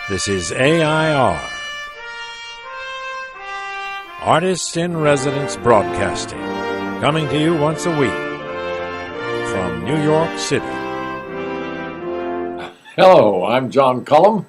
This is AI.R. Artists in Residence Broadcasting, coming to you once a week from New York City. Hello, I'm John Cullum,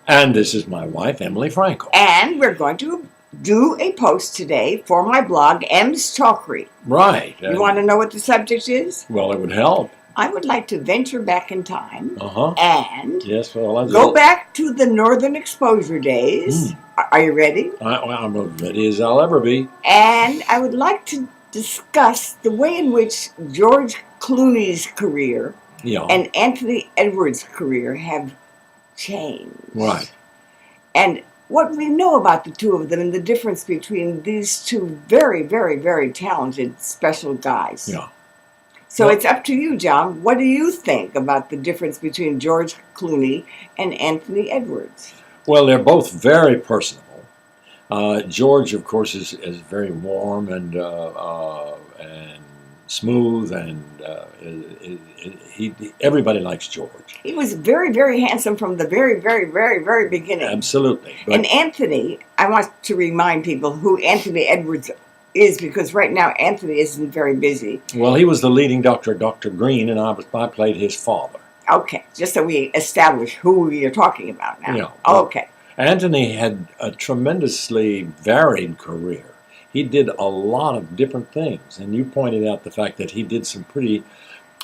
and this is my wife, Emily Frankel. And we're going to do a post today for my blog, M's Talkery. Right. You want to know what the subject is? Well, it would help. I would like to venture back in time and Go back to the Northern Exposure days. Are you ready? I'm as ready as I'll ever be. And I would like to discuss the way in which George Clooney's career and Anthony Edwards' career have changed. Right. And what we know about the two of them and the difference between these two very, very, very talented special guys. Yeah. So it's up to you, John. What do you think about the difference between George Clooney and Anthony Edwards? Well, they're both very personable. George, of course, is very warm and smooth, and everybody likes George. He was very, very handsome from the very, very, very, very beginning. Absolutely. And Anthony, I want to remind people who Anthony Edwards is, because right now Anthony isn't very busy. Well, he was the leading doctor, Dr. Green, and I played his father. Okay, just so we establish who we are talking about now. Yeah. Okay. Anthony had a tremendously varied career. He did a lot of different things, and you pointed out the fact that he did some pretty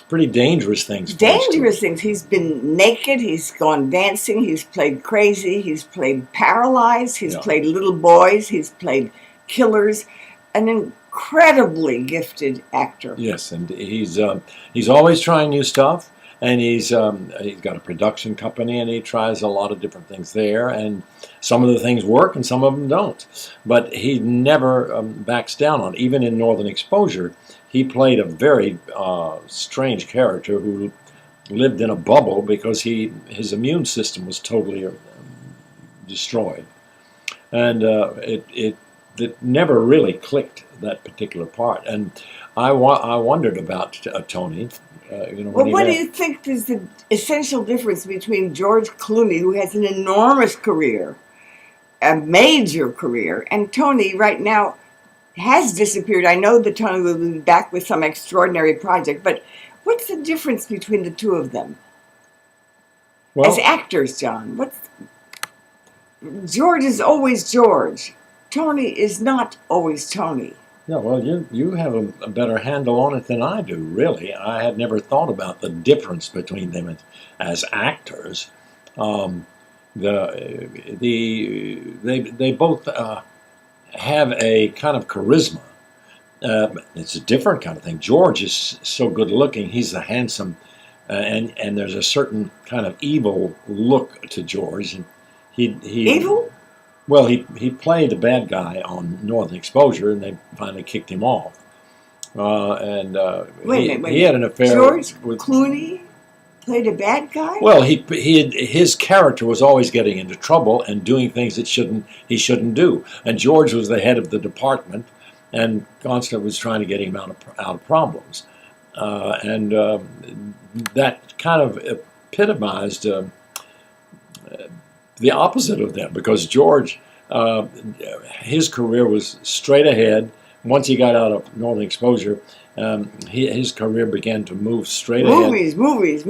dangerous things. Dangerous things. He's been naked. He's gone dancing. He's played crazy. He's played paralyzed. He's played little boys. He's played killers. An incredibly gifted actor. Yes, and he's always trying new stuff, and he's got a production company, and he tries a lot of different things there, and some of the things work and some of them don't. But he never backs down on it. Even in Northern Exposure, he played a very strange character who lived in a bubble because his immune system was totally destroyed, and it never really clicked, that particular part. And I wondered about Tony. What do you think is the essential difference between George Clooney, who has an enormous career, a major career, and Tony right now has disappeared? I know that Tony will be back with some extraordinary project, but what's the difference between the two of them? As actors, John, George is always George. Tony is not always Tony. Yeah, well, you have a better handle on it than I do, really. I had never thought about the difference between them as actors. They both have a kind of charisma. It's a different kind of thing. George is so good looking. He's the handsome, and there's a certain kind of evil look to George. And he evil? Well, he played a bad guy on Northern Exposure, and they finally kicked him off. He had an affair. George Clooney played a bad guy? Well, his character was always getting into trouble and doing things that he shouldn't do. And George was the head of the department, and Constant was trying to get him out of problems. That kind of epitomized the opposite of them, because George, his career was straight ahead. Once he got out of Northern Exposure, his career began to move straight ahead. Movies.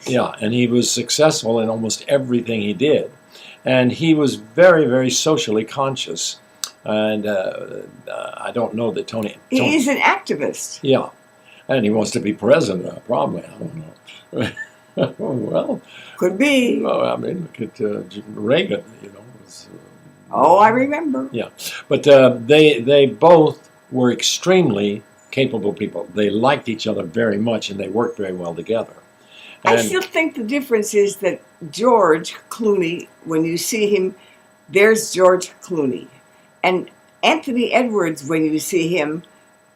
Yeah, and he was successful in almost everything he did. And he was very, very socially conscious. And I don't know that Tony... He's an activist. Yeah, and he wants to be president, probably. I don't know. Well, could be. Well, I mean, look at Reagan. I remember. Yeah, but they both were extremely capable people. They liked each other very much, and they worked very well together. And I still think the difference is that George Clooney, when you see him, there's George Clooney, and Anthony Edwards, when you see him,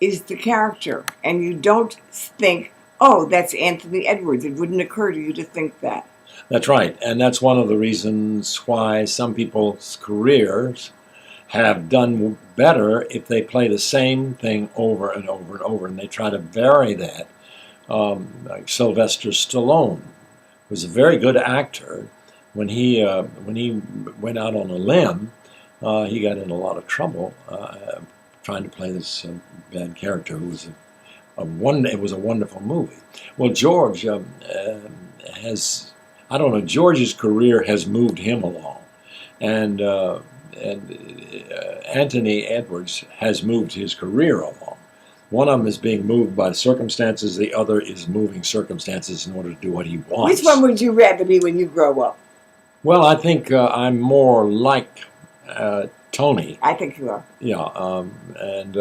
is the character, and you don't think, oh, that's Anthony Edwards. It wouldn't occur to you to think that. That's right. And that's one of the reasons why some people's careers have done better if they play the same thing over and over and over, and they try to vary that. Like Sylvester Stallone was a very good actor, when he went out on a limb, he got in a lot of trouble trying to play this bad character who was it was a wonderful movie. Well, George has, I don't know, George's career has moved him along, and Anthony Edwards has moved his career along. One of them is being moved by circumstances. The other is moving circumstances in order to do what he wants. Which one would you rather be when you grow up? Well, I think I'm more like Tony. I think you are. Yeah, and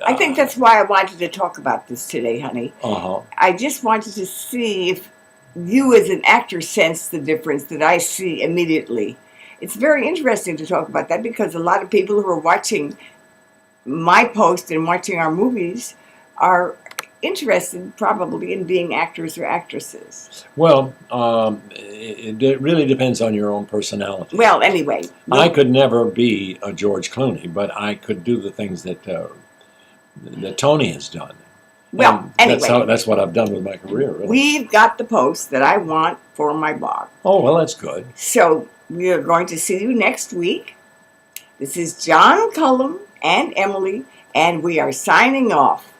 I think that's why I wanted to talk about this today, honey. Uh-huh. I just wanted to see if you as an actor sense the difference that I see immediately. It's very interesting to talk about that because a lot of people who are watching my post and watching our movies are interested probably in being actors or actresses. Well, it really depends on your own personality. Well, anyway. I could never be a George Clooney, but I could do the things that Tony has done. Well, and anyway. That's what I've done with my career, really. We've got the post that I want for my blog. Oh, well, that's good. So we are going to see you next week. This is John Cullum and Emily, and we are signing off.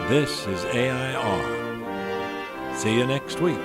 This is AI.R. See you next week.